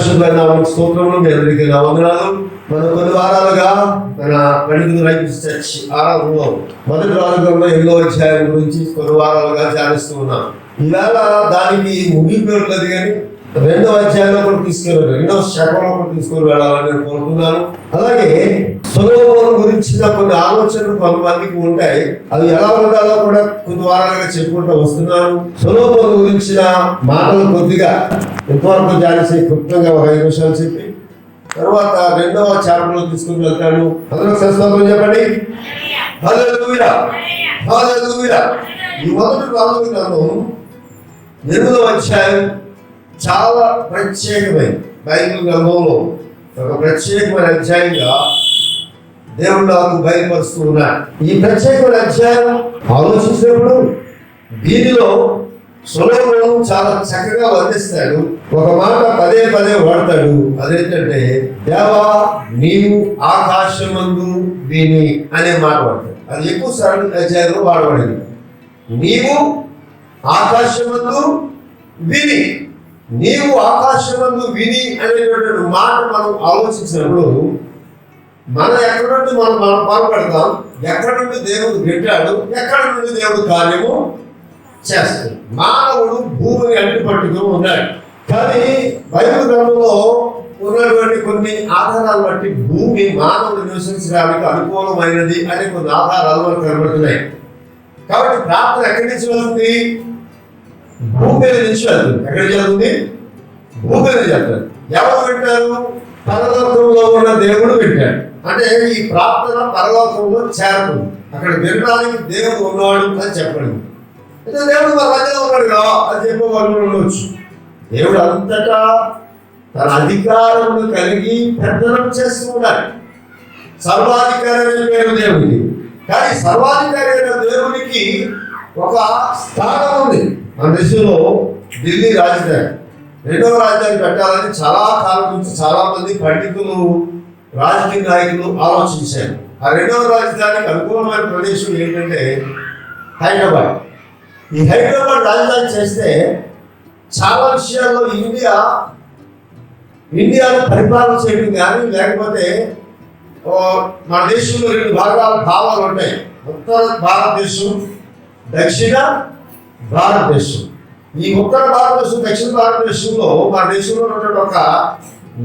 పరిశుద్ధమైన నామమునకు స్తోత్రములు. మీ అందరికీ నా వందనాలు. మనం కొన్ని వారాలుగా మన పండితుల రైతు చర్చ్ ఆరాధనలో మొదటి రాజుల్లో 8వ అధ్యాయం గురించి కొన్ని వారాలుగా ధ్యానిస్తూ ఉన్నాం. ఇవాళ దానికి ముగింపులేదు కానీ 2వ అధ్యాయంలో కూడా తీసుకెళ్ళారు, 2వ శాఖలో కూడా తీసుకొని వెళ్ళాలని నేను కోరుతున్నాను. అలాగే సొలొమోను గురించిన కొన్ని ఆలోచనలు కొంతమందికి ఉంటాయి, అవి ఎలా ఉండాలో కూడా కొన్ని వారాలుగా చెప్పుకుంటూ వస్తున్నాను. సొలొమోను గురించిన మాటలు కొద్దిగా ఎంతవరకు ధ్యానించి క్లుప్తంగా ఒక 5 నిమిషాలు చెప్పి తర్వాత 2వ చాప్టర్లో తీసుకుని వెళ్తాను. అందరూ స్తోత్రం చెప్పండి. హల్లెలూయా, హల్లెలూయా. ఈ మొదటి రాజుల గ్రంథం 8వ అధ్యాయం చాలా ప్రత్యేకమైనది. బైబిల్ గ్రంథంలో ఒక ప్రత్యేకమైన అధ్యాయంగా దేవుడు నాకు బయలుపరుస్తూ ఉన్నాడు. ఈ ప్రత్యేకమైన అధ్యాయం ఆలోచించినప్పుడు దీనిలో సొలొమోను చాలా చక్కగా వర్ణిస్తాడు. ఒక మాట పదే పదే వాడతాడు, అదేంటంటే దేవా నీవు ఆకాశమందు విని అనే మాట వాడతాడు. అది ఎక్కువ సార్లు అధ్యాయంలో వాడబడింది. నీవు ఆకాశమందు విని, నీవు ఆకాశమందు విని అనేటువంటి మాట మనం ఆలోచించినప్పుడు మనం ఎక్కడి నుండి మనం బాగుపడతాం, ఎక్కడి నుండి దేవుడు పెట్టాడు, ఎక్కడి నుండి దేవుడు కార్యము చేస్తాడు. మానవుడు భూమిని అడ్డు పట్టుతూ ఉన్నాడు. కానీ బైబిల్ గ్రంథంలో ఉన్నటువంటి కొన్ని ఆధారాలు బట్టి భూమి మానవుడు నివసించడానికి అనుకూలమైనది అనే కొన్ని ఆధారాలు మనకు కనబడుతున్నాయి. కాబట్టి ప్రార్థన ఎక్కడి నుంచి వెళ్తుంది? భూమి మీద నుంచి వెళ్తుంది. ఎక్కడికి వెళ్తుంది? భూమి మీద వెళ్తాడు. ఎవరు పెట్టారు? పరలోకంలో ఉన్న దేవుడు పెట్టాడు. అంటే ఈ ప్రార్థన పరలోకంలో చేరుతుంది. అక్కడ వినడానికి దేవుడు ఉన్నాడు అని చెప్పండి. అయితే దేవుడు మన మధ్యలో ఉన్నాడు కదా అని చెప్పే వాళ్ళు ఉండవచ్చు. దేవుడు అంతటా తన అధికారం కలిగి పెద్దనం చేస్తూ ఉన్నాడు. సర్వాధికారి అయిన పేరు దేవుడికి. కానీ సర్వాధికారి అయిన దేవుడికి ఒక స్థానం ఉంది. మన దేశంలో ఢిల్లీ రాజధాని, 2వ రాజధాని పెట్టాలని చాలా కాలం నుంచి చాలా మంది పండితులు, రాజకీయ నాయకులు ఆలోచించారు. ఆ 2వ రాజధానికి అనుకూలమైన ప్రదేశం ఏంటంటే హైదరాబాద్. ఈ హైదరాబాద్ రాజధాని చేస్తే చాలా విషయాల్లో ఇండియాను పరిపాలన చేయడం కానీ, లేకపోతే మన దేశంలో 2 భావాలు ఉంటాయి. ఉత్తర భారతదేశం, దక్షిణ భారతదేశం. ఈ ఉత్తర భారతదేశం, దక్షిణ భారతదేశంలో మన దేశంలో ఉన్నటువంటి ఒక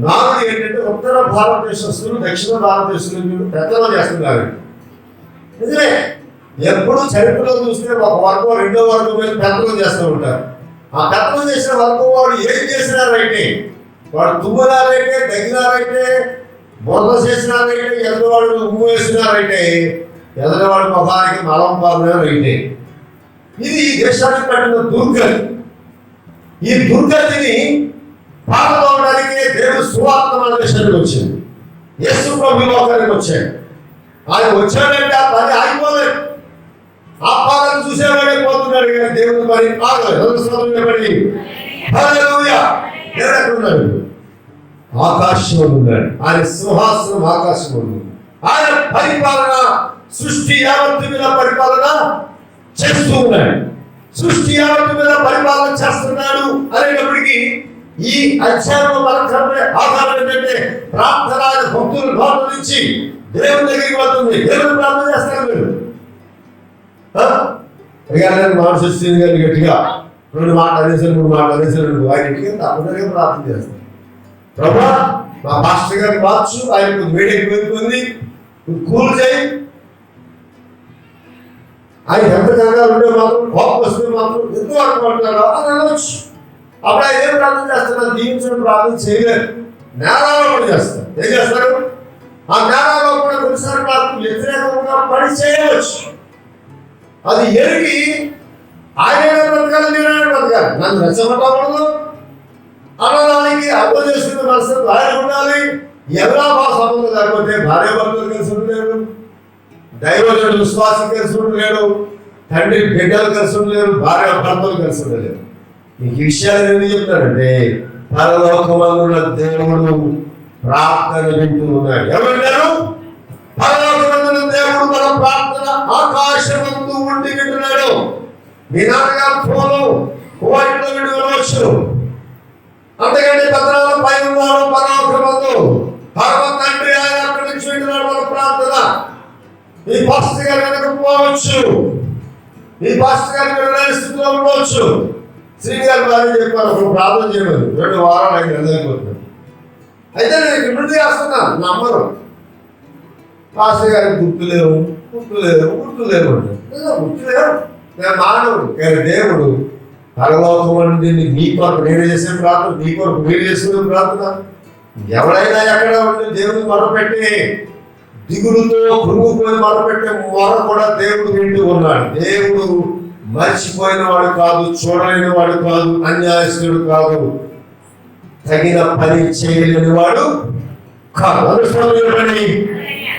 నాలుగు ఏంటంటే ఉత్తర భారతదేశస్తులు దక్షిణ భారతదేశంలో పెత్తనం చేస్తున్నారు. నిజమే, ఎప్పుడు చరిత్రలో చూస్తే ఒక వర్గం 2వ వర్గం మీద పెత్తనం చేస్తూ ఉంటారు. ఆ పెత్తనం చేసిన వర్గం వాడు ఏం చేసినా రైటే, వాడు తుమ్మినా రైటే, తగినా రైటే, బొర్ర చేసినా రైటే, ఎదురువాడు ఉమ్ము వేసినా రైటే, ఎదురువాడు ముఖానికి మలం పాలన రైటే. ఇది ఈ దేశానికి పట్టిన దుర్గతి. ఈ దుర్గతిని పాల్గొనడానికి దేవుడు సువార్త మన దేశానికి వచ్చింది. యేసు ప్రభు లోకానికి వచ్చాడు. ఆయన వచ్చాడంటే ఆ పని ఆగిపోలేదు. ఆ పాలన చూసేవాడే పోతున్నాడు, కానీ దేవుడు పని ఆగలేదు. హల్లెలూయా. దేవుడు ఎక్కడ ఉన్నాడు? ఆకాశంలో ఉన్నాడు. ఆయన సింహాసనం ఆకాశంలో ఉంది. ఆయన పరిపాలన సృష్టి యావత్తు మీద పరిపాలన చేస్తూ ఉన్నాడు. సృష్టి యావత్తు మీద పరిపాలన చేస్తున్నాడు అనేటప్పటికీ ఈ అధ్యాయంలో మనకు కనబడే ఆధారం ఏంటంటే ప్రార్థన భక్తుల భావన నుంచి దేవుని దగ్గరికి వస్తుంది. దేవుని ప్రార్థన చేస్తారు. మీరు నేను మనసు వచ్చింది కానీ గట్టిగా 2 మాటలు అనేసారు, 3 మాటలు అనేసారు, ఆయనకి తప్పనిసరిగా ప్రార్థన చేస్తాను. ప్రభా, మా మాస్టర్ గారిని మార్చు, ఆయనకు వేడికి వెళ్ళిపోయింది, కూల్ చేయి. ఆయన ఎంత కంగారు ఉంటే మాత్రం, కోపం వస్తే మాత్రం ఎందుకు అనుకుంటున్నారో అని అనవచ్చు. అప్పుడు ఆయన ఏం ప్రార్థన చేస్తున్నారు? దీవించడం ప్రార్థన చేయలేదు, నేరారోపణ చేస్తారు. ఏం చేస్తారు? ఆ నేరారోపణ కొన్నిసార్లు నాకు వ్యతిరేకంగా పని చేయవచ్చు. అది ఎరిగి ఆయన బ్రతకాలి, నేను బ్రతకాలి, నన్ను రెచ్చగొట్టకూడదు అనడానికి అర్థం చేసుకునే మనసు ఆయన ఉండాలి. ఎవరా మా సంబంధం లేకపోతే భార్య భర్తలు కలిసి ఉండలేరు, దైవజనుడు విశ్వాసం కలిసి ఉండలేడు, తండ్రి బిడ్డలు కలిసి ఉండలేరు, భార్య భర్తలు కలిసి ఉండలేరు. ఈ విషయాలు ఎందుకు చెప్తారంటే పరలోకమందున్న దేవుడు ప్రార్థన వింటూ ఉన్నాడు. ఎవరు? పరలోకమందున్న దేవుడు మన ప్రార్థన ఆకాశమందు ఉండి వింటున్నాడు. మీ నాన్నగారు ఫోను కోయిట్లో వింటూ వినవచ్చు, అంతకంటే పత్రాలు పైన ఉన్నాడు పోవచ్చు, మీ పాస్టర్ గారికి వెళ్ళలేని స్థితిలో ఉండవచ్చు. శ్రీని గారి భార్య చెప్పారు, ఒక ప్రార్థన చేయమని. 2 వారాలు ఆయన వెళ్ళకపోతున్నాను. అయితే నేను ఇప్పుడు చేస్తున్నాను, నమ్మరు. పాస్టర్ గారికి గుర్తులేవు అంటే గుర్తులేవు. నేను మానవుడు, నేను దేవుడు. పరలోకం అంటే నీ కొరకు నేను చేసే ప్రార్థన, నీ కొరకు మీరు చేసిన ప్రార్థన. ఎవరైనా ఎక్కడ ఉండి దేవుడిని మొరపెట్టి దిగులుతో కృంగిపోయి మొరపెట్టే మొర కూడా దేవుడు వింటూ ఉన్నాడు. దేవుడు మర్చిపోయిన వాడు కాదు, చూడలేని వాడు కాదు, అన్యాయస్తుడు కాదు, తగిన పని చేయలేని వాడు కాదు. అనుసరించబడి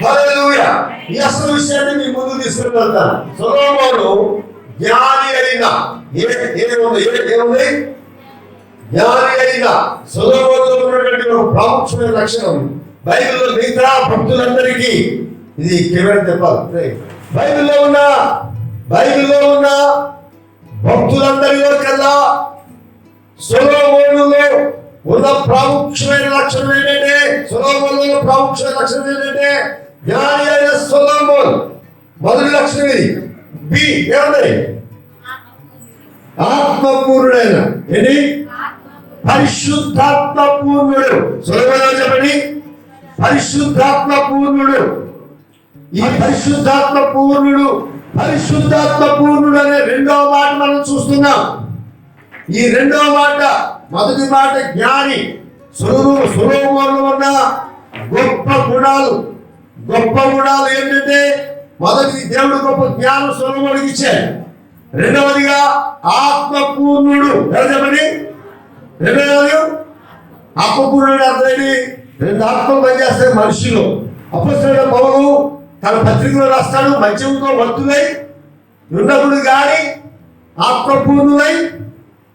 హల్లెలూయా. ఈ అసలు విషయాన్ని మీ ముందు తీసుకుని వెళ్తాను. సొలొమోను జ్ఞాని అయిన ఏముంది? జ్ఞాని అయిన సొలొమోనులో ఉన్నటువంటి ఒక ప్రాముఖ్యమైన లక్షణం బైబిల్లో మిగతా భక్తులందరికీ ఇది కేవలం చెప్పాలి. బైబిల్లో ఉన్న భక్తులందరిలో కల్లా సొలొమోనులో ఉన్న ప్రాముఖ్యమైన లక్షణం ఏంటంటే, సొలొమోనులో ప్రాముఖ్యమైన లక్షణం ఏంటంటే జ్ఞాని అయిన సొలొమోను. మొదటి లక్షణం ఇది. బి ఏమండి? ఆత్మపూర్ణుడైన. ఏంటి? పరిశుద్ధాత్మ పూర్ణుడు. సొలొమోను చెప్పండి, పరిశుద్ధాత్మ పూర్ణుడు. ఈ పరిశుద్ధాత్మ పూర్ణుడు అనే 2వ మాట మనం చూస్తున్నాం. ఈ 2వ మాట, మొదటి మాట జ్ఞాని. సొలొమోనులో ఉన్న గొప్ప గుణాలు ఏంటంటే, మొదటి దేవుడు గొప్ప జ్ఞానం సొలొమోనుకి ఇచ్చాడు. 2వదిగా ఆత్మపూర్ణుడు. ఎవరు చెప్పండి? 2వది ఆత్మపూర్ణుడు అర్థమైంది. 2 ఆత్మలు పనిచేస్తాయి మనిషిలో. అపొస్తలుడైన పౌలు తన పత్రికలో రాస్తాడు, మద్యంతో మత్తులై ఉన్నప్పుడు కానీ ఆత్మపూర్ణులై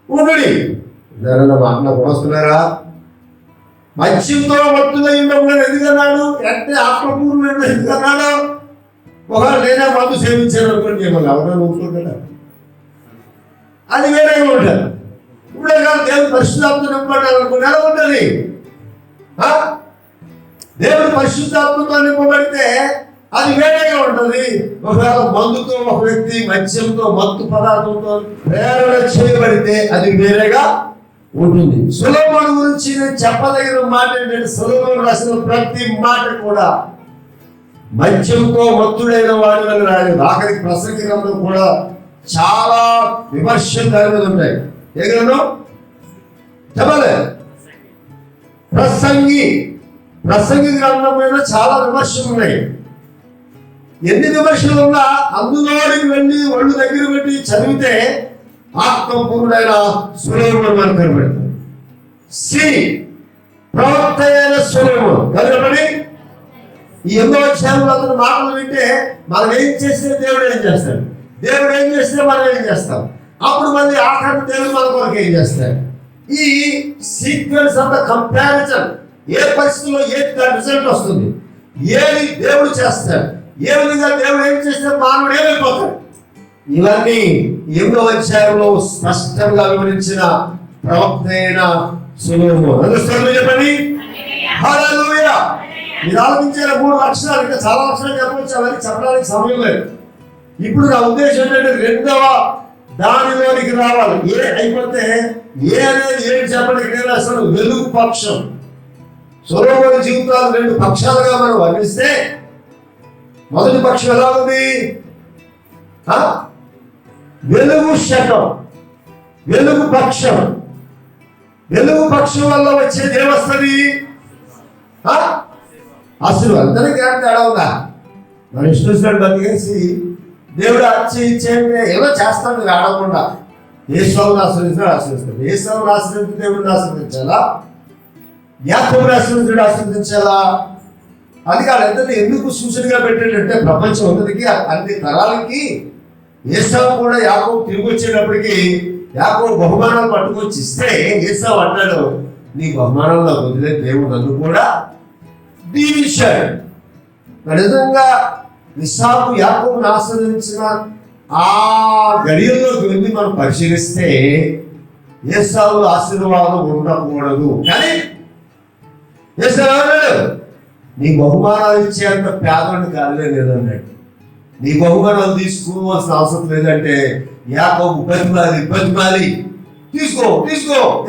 ఉండుడి. నాకు వస్తున్నారా? మద్యంతో మత్తులై ఉన్నప్పుడు ఎందుకన్నాడు? అంటే ఆత్మపూర్ణుడు ఎందుకన్నాడు? ఒకవేళ నేనే మందు సేవించాను అనుకోండి, ఏమన్నా ఎవరైనా ఒప్పుకుంటాడా? అది వేరేగా ఉంటారు. ఇప్పుడే కాదు దేవుడు పరిశుద్ధాత్మ నింపబడ్డాడు అనుకోండి, ఎలా ఉంటుంది? దేవుడు పరిశుద్ధాత్మతో నింపబడితే అది వేరేగా ఉంటుంది. ఒకవేళ మందుతో ఒక వ్యక్తి మద్యంతో మత్తు పదార్థంతో ప్రేరణ చేయబడితే అది వేరేగా ఉంటుంది. సొలొమోను గురించి నేను చెప్పదగిన మాట ఏంటంటే, సొలొమోను రాసిన ప్రతి మాట కూడా మద్యంతో మత్తుడైన వాడి వల్ల రాలేదు. ఆఖరికి ప్రసంగి గ్రంథం కూడా చాలా విమర్శలు దాని మీద ఉంటాయి. ఏ గ్రంథం చెప్పలే? ప్రసంగి గ్రంథం మీద చాలా విమర్శలు ఉన్నాయి. ఎన్ని విమర్శలు ఉన్నా అందులోనికి వెళ్ళి ఒళ్ళు దగ్గర పెట్టి చదివితే ఆత్మపూర్ణుడైన సొలొమోను మనకు కనబడుతుంది. ప్రవక్త అయిన సొలొమోను కనబడి ఈ 8వ అధ్యాయంలో అతని మాటలు వింటే మనం ఏం చేస్తే దేవుడు ఏం చేస్తాడు, దేవుడు ఏం చేస్తే మనం ఏం చేస్తాం, అప్పుడు మళ్ళీ ఆఖరి దేవుడు మన కొరకు ఏం చేస్తాడు. ఈ సీక్వెన్స్ ఆఫ్ ద కంపారిజన్, ఏ పరిస్థితుల్లో ఏది రిజల్ట్ వస్తుంది, ఏది దేవుడు చేస్తాడు, ఏ విధంగా దేవుడు ఏం చేస్తే మానవుడు ఏమైపోతాడు, ఇవన్నీ 8వ అధ్యాయంలో స్పష్టంగా వివరించిన ప్రవక్త అయిన సొలొమోను. అందులో చెప్పండి హల్లెలూయా. మీరు ఆలోచించిన 3 లక్షణాలు, ఇంకా చాలా లక్షణాలు చెప్పవచ్చు, అవన్నీ చెప్పడానికి సమయం లేదు. ఇప్పుడు నా ఉద్దేశం ఏంటంటే 2వ దానిలోనికి రావాలి. ఏ అయిపోతే ఏ అనేది ఏంటి చెప్పండి. నేను అసలు వెలుగు పక్షం. సొలొమోను జీవితాలు 2 పక్షాలుగా మనం వర్ణిస్తే, మొదటి పక్షం ఎలా ఉంది? వెలుగు శకం, వెలుగు పక్షం. వెలుగు పక్షం వల్ల వచ్చేది ఏమొస్తుంది? ఆశీర్వాదం. దానికి తేడా ఉందా? మన ఇష్టం బతికేసి దేవుడు అచ్చి ఇచ్చేయండి ఏదో చేస్తాడు ఆడకుండా. యేసుని ఆశ్రయిస్తాడు. యేసుని ఆశ్రయించి దేవుడిని ఆశ్రయించాలా? యాకోబుని ఆశ్రయించాలా? అది కాదు. ఎంత ఎందుకు సూచనగా పెట్టాడంటే, ప్రపంచం ఉన్నదికి అన్ని తరాలకి ఏసావు కూడా యాకోబు తిరిగి వచ్చేటప్పటికి యాకోబు బహుమానాలు పట్టుకొచ్చి ఇస్తే ఏసావు అంటాడు, నీ బహుమానంలో వదిలే దేవుడు నన్ను కూడా దీవించాడు. నిజంగా ఇస్సాకు యాకోబును ఆశ్రయించిన ఆ గడియల్లోకి వెళ్ళి మనం పరిశీలిస్తే ఏసావు ఆశీర్వాదం ఉండకూడదు. కానీ ఏసావు నీ బహుమానాలు ఇచ్చేంత పేదవాడిని కాదులే లేదన్నాడు. నీ బహుమానాలు తీసుకోవాల్సిన అవసరం లేదంటే యాకోబు బతిమాలి తీసుకో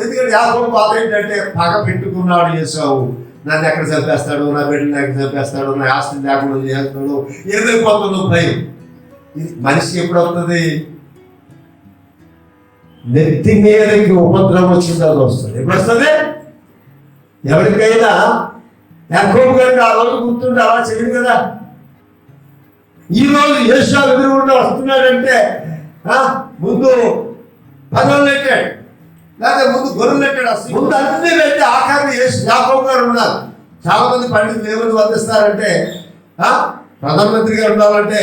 ఎందుకంటే యాకోబు బాధ ఏంటంటే పగ పెట్టుకున్నాడు ఏసావు. నన్ను ఎక్కడ చంపేస్తాడు, నా బిడ్డను ఎక్కడ చంపేస్తాడు, నా ఆస్తిని లేకుండా చేస్తాడు, ఏమైపోతుందో భయం. ఇది మనిషి ఎప్పుడు అవుతుంది? నెత్తి మీదకి ఉపద్రవం వచ్చిందా వస్తుంది. ఎప్పుడు వస్తుంది? ఎవరికైనా యాకోబు గారికి ఆ రోజు గుర్తుంటే అలా చేయదు కదా. ఈ రోజు యేషావు ఎదురుగుండా వస్తున్నాడంటే ముందు పదవులు పెట్టాడు, లేకపోతే ముందు గొర్రెలు పెట్టాడు. అసలు ముందు అన్ని పెట్టి ఆఖరిని యాకోబు గారు ఉన్నారు. చాలా మంది పండితులు ఏమని వర్తిస్తారంటే ప్రధానమంత్రి గారు ఉండాలంటే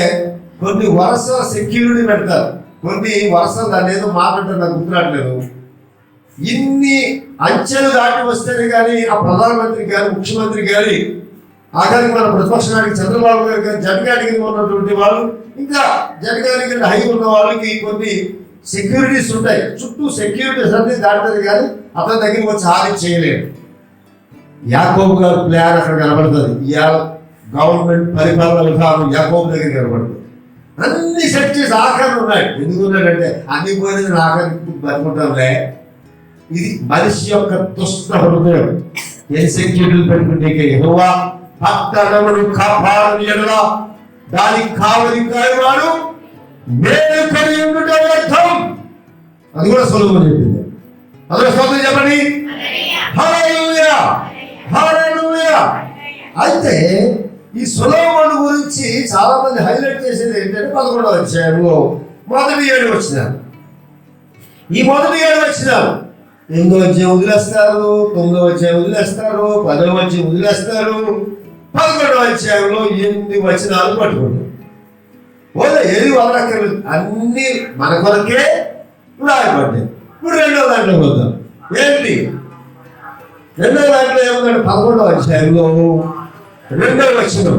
కొన్ని వరుసల సెక్యూరిటీ పెడతారు, కొన్ని వరుసలు దాన్ని ఏదో మాట్లాడతారు, నాకు గుర్తురాట్లేదు. ఇన్ని అంచెలు దాటి వస్తేనే కానీ ఆ ప్రధానమంత్రి కానీ ముఖ్యమంత్రి కానీ ఆఖరికి మన ప్రతిపక్ష నాయకుడు చంద్రబాబు గారు కానీ జనగానికి ఉన్నటువంటి వాళ్ళు, ఇంకా జనగానికి హై ఉన్న వాళ్ళకి కొన్ని సెక్యూరిటీస్ ఉంటాయి. చుట్టూ సెక్యూరిటీస్ అన్ని దాటుతుంది కానీ అతని దగ్గరికి వచ్చి హాని చేయలేడు. యాకోబు గారు ప్లాన్ అక్కడ కనబడుతుంది. ఇవాళ గవర్నమెంట్ పరిపాలన విధానం యాకోబు దగ్గర కనబడుతుంది. అన్ని సెట్ చేసి ఆఖరణ ఉన్నాయి. ఎందుకున్నాడంటే అన్ని పోయినది ఆఖరికి బతుకుంటాంలే. ఇది మనిషి యొక్క దుష్ట హృదయం. ఎన్ని సెక్యూరిటీలు పెట్టుకుంటే యెహోవా పట్టణమును కాపాడని యెడల దానికి కావలి కాయవాడు మేలు కలిగి ఉండటం అర్థం. అది కూడా సొలొమోను చెప్పింది. అదే స్తోత్రం చెప్పండి, హల్లెలూయా హల్లెలూయా. అయితే ఈ సొలొమోను గురించి చాలా మంది హైలైట్ చేసేది ఏంటంటే 11వ అధ్యాయంలో మొదటి 7 వచనాలు. ఈ మొదటి 7 వచనాలు 8వ అధ్యాయం వదిలేస్తారు, 9వ అధ్యాయం వదిలేస్తారు, 10వ అధ్యాయం వదిలేస్తారు, 11వ అధ్యాయంలో 8 వచనాలు పట్టుకుంటారు. ఏది వదలక్కర్లేదు, అన్ని మన కొరకే రాయబడ్డాయి. ఇప్పుడు 2వ దాంట్లోకి వద్దాం. ఏంటి 2వ దాంట్లో ఏముందంటే 11వ అధ్యాయంలో 2వ వచనం,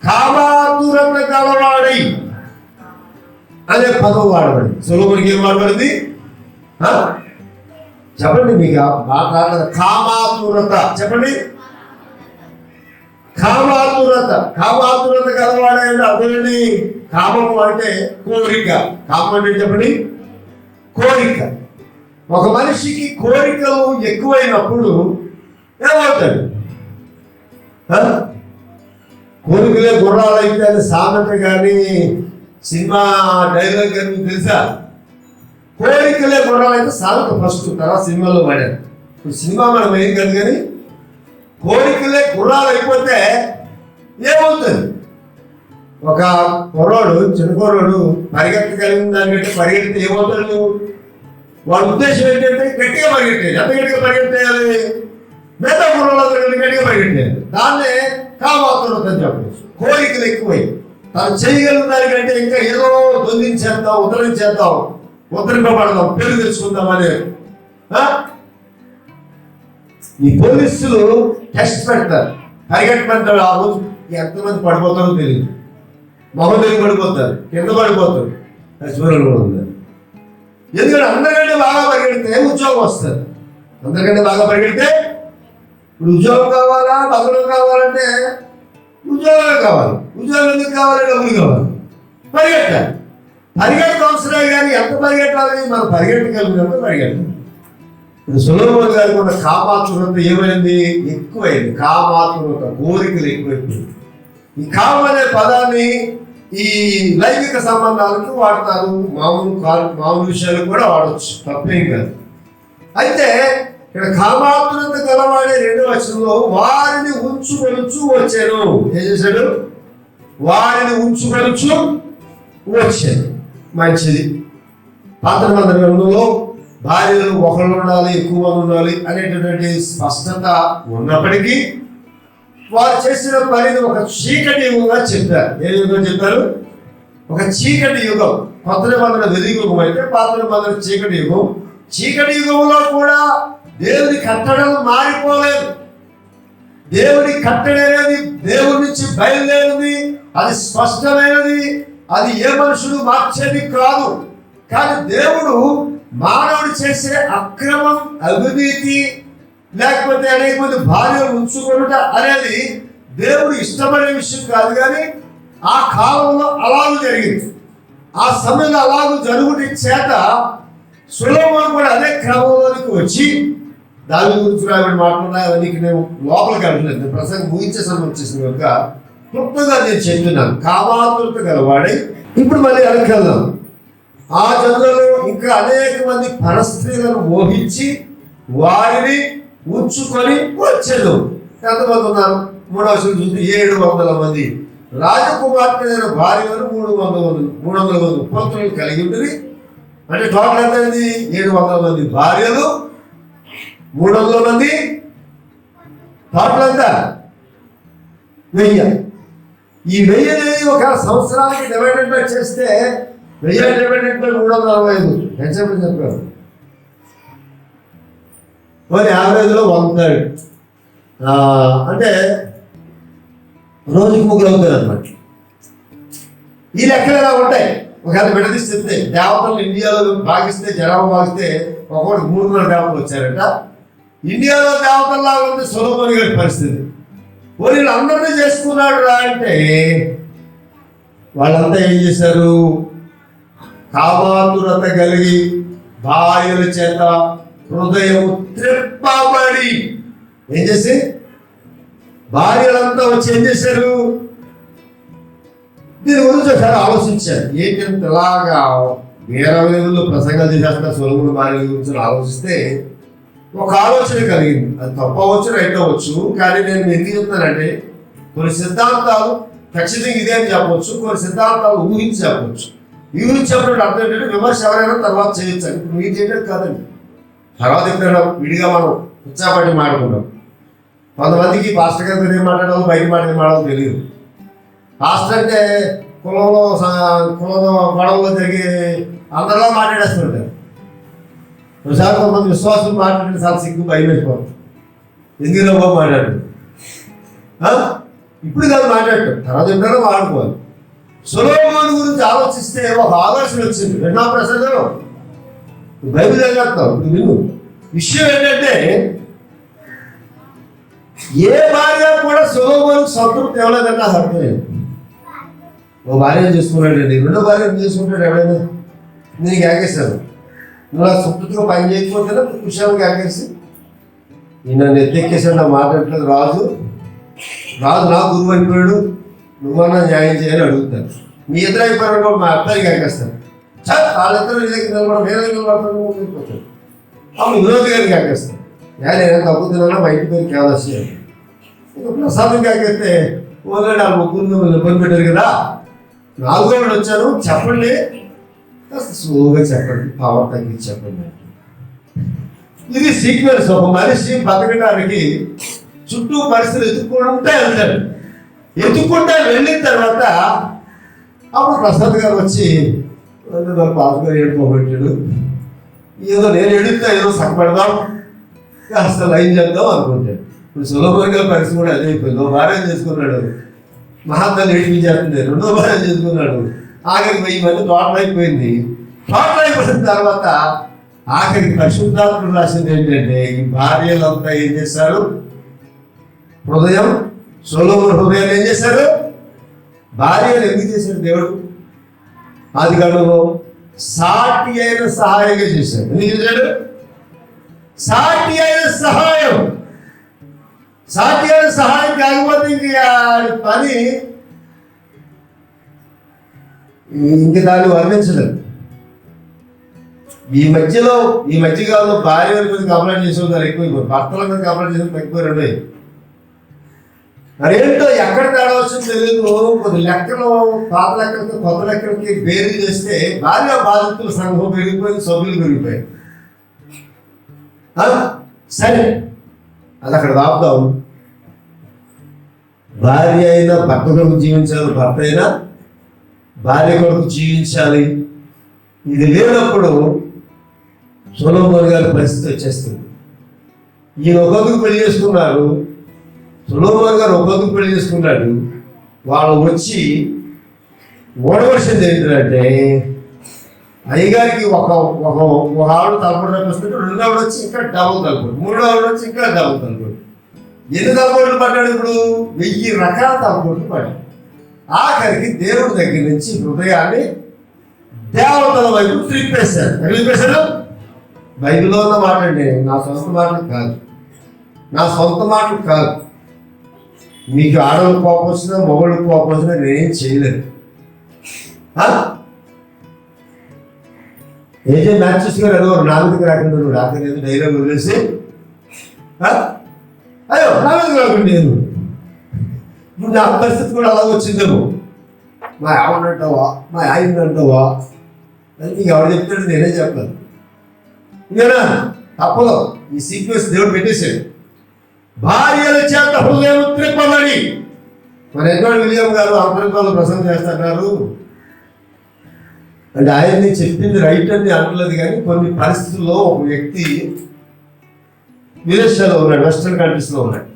కామాతురత గలవాడై అనే పదం వాడబడింది. సొలొమోనుకి ఏం వాడబడింది చెప్పండి? మీకు మాట్లాడలేదు. కామాతురత చెప్పండి. కామాతురత గలవాడే అదేంటి? కామము అంటే కోరిక. కామం అంటే చెప్పండి కోరిక. ఒక మనిషికి కోరికలు ఎక్కువైనప్పుడు ఏమవుతాడు? కోరికలే గుర్రాలు అయితే అని సామెత కానీ సినిమా డైలాగ్ కానీ తెలుసా? కోరికలే గుర్రాలు అయితే సామెత ఫస్ట్, తర్వాత సినిమాలో వాడారు. ఇప్పుడు సినిమా మనం ఏం కాదు కానీ కోరికలే గుర్రాలు అయిపోతే ఏమవుతుంది? ఒక కుర్రాడు, చిన్న కుర్రాడు పరిగెత్తగలిగిన దానికంటే పరిగెత్తితే ఏమవుతాడు? వాడి ఉద్దేశం ఏంటంటే గట్టిగా పరిగెట్టేది. ఎంత గట్టిగా పరిగెట్టేయాలి? మిగతా కుర్రాళ్ళందరూ గట్టిగా పరిగెట్టేయాలి. దాన్నే కామాతురత అని చెప్పచ్చు. కోరికలు ఎక్కువై తను చేయగలిగిన దానికంటే ఇంకా ఏదో దొంగిలించేద్దాం, ఉద్ధరింపబడదాం, పేరు తెచ్చుకుందాం అనే. ఈ పోలీసులు టెస్ట్ పెడతారు, పరిగెట్టమంటారు. ఆ రోజు ఎంతమంది పడిపోతారో తెలియదు. మహోదయం పడిపోతారు, కింద పడిపోతారు, చచ్చిపోయిన కూడా ఉన్నారు. ఎందుకంటే అందరికంటే బాగా పరిగెడితే ఉద్యోగం వస్తుంది. అందరికంటే బాగా పరిగెడితే ఇప్పుడు ఉద్యోగం కావాలా, భద్రం కావాలంటే ఉద్యోగమే కావాలి. ఉద్యోగం ఎందుకు కావాలి? డబ్బులు కావాలి. పరిగెట్టడం అవసరమే కానీ ఎంత పరిగెట్టాలి? మనం పరిగెట్టగలిగినంత పరిగెట్టాలి. ఇప్పుడు సొలొమోను గారికి ఉన్న కామాతురత ఏమైంది? ఎక్కువైంది. కామాతురత, కోరికలు ఎక్కువైంది. ఈ కామం అనే పదాన్ని ఈ లైంగిక సంబంధాలకు వాడతారు, మామూలు విషయాలకు కూడా వాడవచ్చు, తప్పేం కాదు. అయితే ఇక్కడ కామాతురత గలవాడే 2వ వచనంలో వారిని ఉంచుకొనుచు వచ్చాను. ఏం చేశాడు? వారిని ఉంచుకొనుచు వచ్చాను. మంచిది. పాత నిబంధన గ్రంథంలో భార్యలు ఒకళ్ళు ఉండాలి, ఎక్కువ మంది ఉండాలి అనేటటువంటి స్పష్టత ఉన్నప్పటికీ వారు చేసిన పనిని ఒక చీకటి యుగంగా చెప్పారు. ఏ యుగం చెప్పారు? ఒక చీకటి యుగం. కొత్త నిబంధన వెలుగు యుగం అయితే పాత నిబంధన చీకటి యుగం. చీకటి యుగంలో కూడా దేవుని కట్టడలు మారిపోలేదు. దేవుని కట్టడి అనేది దేవుడి నుంచి బయలుదేరింది, అది స్పష్టమైనది, అది ఏ మనుషుడు మార్చేది కాదు. కానీ దేవుడు మానవుడు చేసే అక్రమం, అవినీతి, లేకపోతే అనేక మంది భార్యలు ఉంచుకొనుట అనేది దేవుడు ఇష్టపడే విషయం కాదు. కానీ ఆ కాలంలో అలాగూ జరిగింది. ఆ సమయంలో అలాగూ జరుగుటి చేత సొలొమోను కూడా అదే క్రమంలోనికి వచ్చి దాని గురించి రాబడి మాట్లాడినా అవన్నీ నేను లోపలికి వెళ్ళలేదు. ప్రసంగం ముగించే సమయం వచ్చేసింది కనుక క్లుప్తంగా నేను చెప్తున్నాను. కామాతురత గలవాడై ఇప్పుడు మళ్ళీ వెనక్కి వెళ్దాం. ఆ జనులలో ఇంకా అనేక మంది పరస్త్రీలను మోహించి వారిని ఉంచుకొని వచ్చేది. ఎంతమంది ఉన్నారు? 3వ వచనం చూస్తే 700 మంది రాజకుమార్తెలైన భార్యలను 300 మంది ఉపపత్నులు కలిగి ఉంటుంది. అంటే టోటల్ ఎంత అయింది? 700 మంది భార్యలు, 300 మంది, టోటల్ ఎంత? 1000. ఈ 1000 ఒక సంవత్సరానికి డివైడెడ్ చేస్తే 1000 డివైడెడ్ 365 ఎంత చెప్పారు? మరి యావరేజ్లో 1/3 అంటే రోజుకి 3 అవుతారు అనమాట. ఈ లెక్కలు ఎలా ఉంటాయి? ఒకవేళ విడదీస్తే దేవతలు ఇండియాలో భాగిస్తే జనాభా భాగిస్తే ఒకటి 300 దేవతలు వచ్చారంట. ఇండియాలో దేవతల్లాగా ఉంది సొలొమోను గారి పరిస్థితి. వీళ్ళు అందరినీ చేసుకున్నాడు రా అంటే వాళ్ళంతా ఏం చేశారు? కామాతురత కలిగి భార్యల చేత హృదయం త్రిప్పబడి ఏం చేసి భార్యలంతా వచ్చి ఏం చేశారు? దీని గురించి ఒకసారి ఆలోచించారు. ఏంటంటే ఇలాగా వేరే వేరులో ప్రసంగాలు చేసేస్తారు సొలొమోను భార్య గురించి ఆలోచిస్తే ఒక ఆలోచన కలిగింది. అది తప్పవచ్చు రైట్ అవ్వచ్చు, కానీ నేను ఎందుకు చెప్తానంటే కొన్ని సిద్ధాంతాలు ఖచ్చితంగా ఇదే అని చెప్పవచ్చు, కొన్ని సిద్ధాంతాలు ఊహించి చెప్పవచ్చు. ఊహించినప్పుడు అర్థం ఏంటంటే విమర్శ ఎవరైనా తర్వాత చేయొచ్చు. ఇప్పుడు మీరు చేయలేదు కాదండి, తర్వాత ఎప్పుడైనా విడిగా మనం ఉత్సాహపడి మాట్లాడుకున్నాం. కొంతమందికి పాస్టర్ గారు ఏం మాట్లాడాలో బయట మాట్లాడాలో తెలియదు. పాస్టర్ అంటే కులంలో గొడవలో జరిగే అందరిలో మాట్లాడేస్తుంటారు. ఒకసారి కొంతమంది విశ్వాసం మాట్లాడితే చాలా సిగ్గు భయం వేసిపోతుంది. ఎందుకు బాబు మాట్లాడు ఇప్పుడు కాదు మాట్లాడటం, తర్వాత ఎప్పుడైనా వాడుకోవాలి. సొలొమోను గురించి ఆలోచిస్తే ఒక ఆలోచన వచ్చింది. రెండవ ప్రసంగం బైబిల్ చదివేస్తావు. ఇప్పుడు విను. విషయం ఏంటంటే ఏ భార్య కూడా సొలొమోనుకు సంతృప్తి ఇవ్వలేదన్నా అర్థం. ఓ భార్య చేసుకున్నాడండి, రెండో భార్య చేసుకుంటాడు. ఎవడైనా నేను కేకేస్తాను, నువ్వు నాకు సంతృప్తిగా పని చేయకపోతేనే విషయాలు కేకేసి నన్ను ఎత్తెక్కేసాడు. నా మాట్లాడలేదు. రాజు నా గురువు అయిపోయాడు, నువ్వన్నా న్యాయం చేయని అడుగుతాను. మీ ఇద్దరు అయిపోయారు మా అబ్బాయి కేకేస్తాను. చాలా వాళ్ళిద్దరు నీ దగ్గర నిలబడి వేరే నిలబడతాను. అప్పుడు వినోద్ గారిని కేకేస్తాను. నేను తప్పు తిన్నా మా ఇంటి పేరు కేదాసి అని. ఇంకా ప్రసాదం కేకేస్తే ఓదాడు ఆ ముగ్గురు మిమ్మల్ని ఇబ్బంది పెట్టారు కదా, 4వ వాడు వచ్చాను చెప్పండి, స్లోగా చెప్పండి, పవర్ తగ్గించి చెప్పండి. ఇది సీక్వెన్స్. ఒక మనిషి బతకడానికి చుట్టూ పరిస్థితులు ఎత్తుక్కుంటే వెళ్తాడు. ఎత్తుక్కుంటే వెళ్ళిన తర్వాత అప్పుడు ప్రసాద్ గారు వచ్చి పాస్ గారు ఏడుకోబెట్టాడు, ఏదో నేను ఎడుగుతా, ఏదో సగపెడదాం, కాస్త లైన్ చేద్దాం అనుకుంటాడు. ఇప్పుడు సొలొమోను గారి పరిస్థితి కూడా అదే అయిపోయింది. ఓ భార్య చేసుకున్నాడు, మహాత్మాలు ఏడిపించేస్తుంది. రెండో భార్య చేసుకున్నాడు, ఆఖరికి 1000 మంది టోటల్ అయిపోయింది. టోటల్ అయిపోయిన తర్వాత ఆఖరికి పరిశుద్ధాత్ముడు రాసింది ఏంటంటే ఈ భార్యలంతా ఏం చేశారు? హృదయం సొలొమోను హృదయాన్ని ఏం చేశారు? భార్యను ఎందుకు చేశాడు దేవుడు? ఆదికాండంలో సాటి అయిన సహాయంగా చేశాడు. ఎందుకు చేశాడు? సాటి అయిన సహాయం. సాటి అయిన సహాయం కాకపోతే ఇంక పని ఇంక దాన్ని వర్ణించలేదు. ఈ మధ్యకాలంలో భార్య మీద కంప్లైంట్ చేసేవారు ఎక్కువైపోయి, భర్తల మీద కంప్లైంట్ చేసేది తగ్గిపోయారండి. మరేంటో ఎక్కడ తేడా వచ్చిందో తెలియదు. కొద్ది లెక్కలు పాత లెక్కలకి కొత్త లెక్కలకి బేరీ చేస్తే భార్య బాధితుల సంఘం పెరిగిపోయింది, సభ్యులు పెరిగిపోయాయి. సరే, అది అక్కడ దాపుదాం. భార్య అయినా భర్త కొరకు జీవించాలి, భర్త అయినా భార్య కొరకు జీవించాలి. ఇది లేనప్పుడు సొలొమోను గారి పరిస్థితి వచ్చేస్తుంది. ఈయన ఒక్కొక్కరు పెళ్లి చేసుకున్నారు, సొలొమోను గారు ఒక్కొక్కరు పెళ్లి చేసుకున్నాడు. వాళ్ళు వచ్చి ఓడవలసింది ఏంటంటే అయ్యగారికి ఒక ఆవిడ తలపడి వస్తుంటే, రెండో ఆవిడ వచ్చి ఇంకా డబుల్ తలపడు, మూడో ఆవిడ వచ్చి ఇంకా డబుల్ తలపడు. ఎన్ని తలపొట్లు పడ్డాడు? ఇప్పుడు 1000 రకాల తలపొట్లు పడ్డాడు. ఆఖరికి దేవుడి దగ్గర నుంచి హృదయాన్ని దేవతల వైపు తిరిగిపేశారు. బైబిల్లో ఉన్న మాట అండి, నా సొంత మాటలు కాదు. మీకు ఆడవాళ్ళు కోపం వచ్చినా మొగళ్ళు కోపం వచ్చినా నేనేం చేయలేదు. ఏజే మ్యాచెస్ గారు అదో నా మీదకి రాకుండా నువ్వు రాకలేదు డైలాగ్ వదిలేసి అయ్యో నా మీదకి రాకుండా నువ్వు నా పరిస్థితి కూడా అలా వచ్చిందేమో. మా ఆవిడ అంటావా, మా ఆయన అంటావా అని నీకు ఎవరు చెప్తాడు, నేనే చెప్పాను. ఇంకేనా తప్పదు, ఈ సీక్వెన్స్ దేవుడు పెట్టేశాడు. భార్యల చేత హృదయం త్రిప్పబడి, మరి ఎడ్వర్డ్ విలియం గారు అమెరికాలో ప్రసంగం చేస్తున్నారు అంటే ఆయన్ని చెప్పింది రైట్ అని అనట్లేదు, కానీ కొన్ని పరిస్థితుల్లో ఒక వ్యక్తి విదేశాల్లో ఉన్నాడు, వెస్టర్న్ కంట్రీస్లో ఉన్నాడు.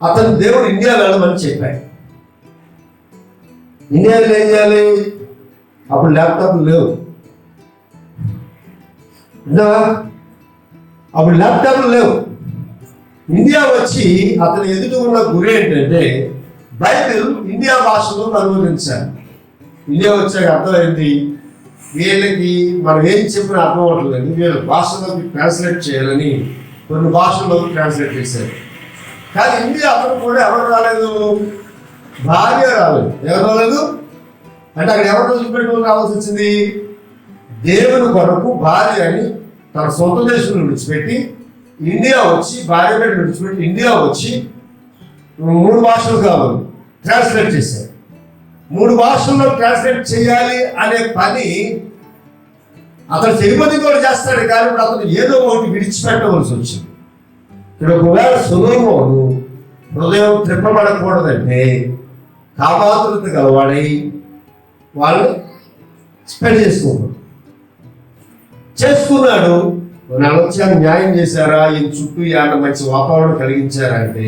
అతను దేవుడు ఇండియా వెళ్ళమని చెప్పాడు. ఇండియాలో ఏం చేయాలి? అప్పుడు ల్యాప్టాప్లు లేవు, ఇండియా వచ్చి అతను ఎదుట ఉన్న గురి ఏంటంటే బైబిల్ ఇండియా భాషలో అనువదించాలి. ఇండియా వచ్చాక అర్థమైంది వీళ్ళకి మనం ఏం చెప్పినా అర్థం అవ్వట్లేదు, వీళ్ళ భాషలోకి ట్రాన్స్లేట్ చేయాలని కొన్ని భాషల్లోకి ట్రాన్స్లేట్ చేశారు. కానీ ఇండియా అతను కూడా ఎవరు రాలేదు, భార్య రాలేదు. ఎవరు రాలేదు అంటే అక్కడ ఎవరు రోజు పెట్టుకుని రావాల్సి వచ్చింది? దేవుని కొరకు భార్య అని తన సొంత దేశంలో విడిచిపెట్టి ఇండియా వచ్చి, భార్య పెట్టి విడిచిపెట్టి ఇండియా వచ్చి 3 భాషలు కావాలి ట్రాన్స్లేట్ చేశారు. 3 భాషల్లో ట్రాన్స్లేట్ చేయాలి అనే పని అతను తెలియదు కూడా చేస్తాడు, కానీ ఇప్పుడు అతను ఏదో ఒకటి విడిచిపెట్టవలసి వచ్చింది. ఇక్కడ ఒకవేళ సొలొమోను హృదయం త్రిప్పబడకూడదంటే కామాతురత గలవాడై వాళ్ళు స్పెండ్ చేసుకున్నాడు. వచ్చాక న్యాయం చేశారా, ఈ చుట్టూ యాడ మంచి వాతావరణం కలిగించారా అంటే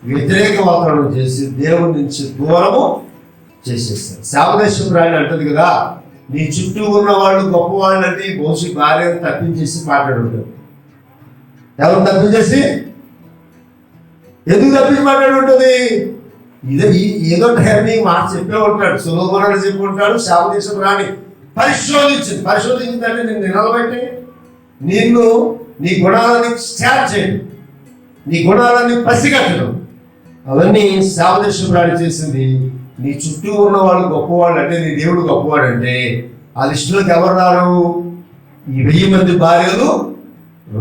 వ్యతిరేక వాతావరణం చేసి దేవుడి నుంచి దూరము చేసేస్తారు. శాపదేశం రాయని అంటది కదా, నీ చుట్టూ ఉన్న వాళ్ళు గొప్పవాళ్ళు అంటే బహుశా భార్యను తప్పించేసి మాట్లాడుంటారు. ఎవరు తప్పించేసి ఎందుకు తప్పించి మాట్లాడుంటుంది? ఏదో టైంని మాట చెప్పే ఉంటాడు, సులభమని చెప్పి ఉంటాడు. శాపదేశం రాని పరిశోధించిందంటే నిన్ను నిలబెట్టి నిన్ను నీ గుణాలని స్టార్ట్ చేయడం, నీ గుణాలని పసిగట్టడం, అవన్నీ శాపదేశం రాని చేసింది. నీ చుట్టూ ఉన్న వాళ్ళు గొప్పవాళ్ళు అంటే నీ దేవుడు గొప్పవాడు అంటే ఆ లిస్టులోకి ఎవరు రారు? ఈ 1000 మంది భార్యలు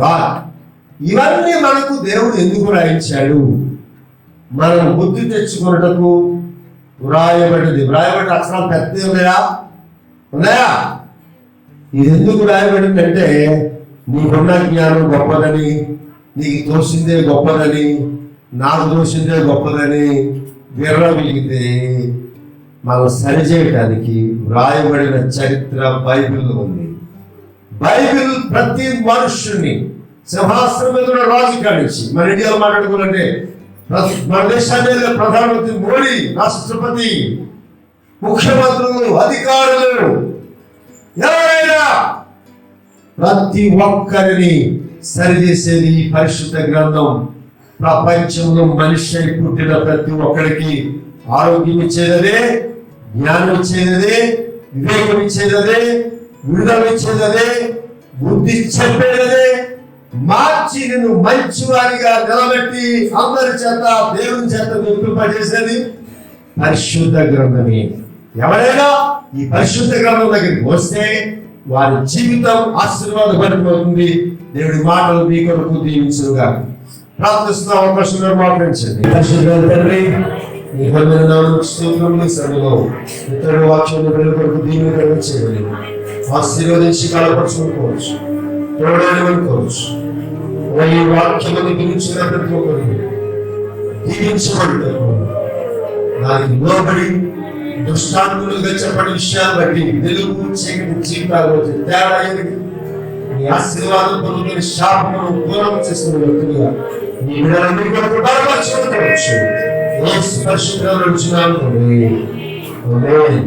రారు. ఇవన్నీ మనకు దేవుడు ఎందుకు రాయించాడు? మనం బుద్ధి తెచ్చుకున్నటకు వ్రాయబడింది. వ్రాయబడిన అక్షరాలు పెద్ద ఉన్నాయా? ఇది ఎందుకు రాయబడింది అంటే నీకున్న జ్ఞానం గొప్పదని, నీకు తోసిందే గొప్పదని, నాకు తోసిందే గొప్పదని విర్రవీగితే మనం సరిచేయటానికి వ్రాయబడిన చరిత్ర బైబిల్లో ఉంది. బైబిల్ ప్రతి మనుషుని సింహాసనం మీద రాజు కానించి, మన ఇండియాలో మాట్లాడుకోవాలంటే మన దేశాన్ని ప్రధానమంత్రి మోడీ, రాష్ట్రపతి, ముఖ్యమంత్రులు, అధికారులను ఎవరైనా ప్రతి ఒక్కరిని సరిచేసేది ఈ పరిశుద్ధ గ్రంథం. ప్రపంచంలో మనిషి పుట్టిన ప్రతి ఒక్కరికి ఆరోగ్యం ఇచ్చేదే, జ్ఞానం ఇచ్చేదే, వివేకం ఇచ్చేదే, విడుదల ఇచ్చేదే, బుద్ధి చెప్పేదే, మార్చి నిన్ను మంచివారిగా నిలబెట్టి అందరి చేత దేవుని చేత మెప్పింపజేసేది పరిశుద్ధ గ్రంథమే. ఎవరైనా ఈ పరిశుద్ధ గ్రంథం దగ్గరికి వస్తే వారి జీవితం ఆశీర్వాదపడిపోతుంది. దేవుడి మాటలు మీ కొరకు దీవించుగా ప్రార్థిస్తున్న అవకాశం మాట్లాడించండి. పరిశుద్ధ తండ్రి, నీ పొందిన నామమునకు స్తోత్రములు. సభలో ఇతరుల వాక్యాన్ని వెలుగు కొరకు దీవెనకరంగా చేయబడి ఆశీర్వదించి కలపరుచుకోవచ్చు, తోడనుకోవచ్చు. ఈ వాక్యమును గురించిన ప్రతి ఒక్కరు దీవించబడతారు. దానికి లోబడి దృష్టాంతులుగా చెప్పని విషయాలు బట్టి వెలుగు చీకటి జీవితాలు తేడా ఏమిటి? నీ ఆశీర్వాదం పొందుకుని శాపమును దూరం చేస్తున్న వ్యక్తులుగా నీ బిడ్డలందరి కొరకు బలపరచుకోవచ్చు. యేసు పరిశుద్ధ నామములో ఆమేన్.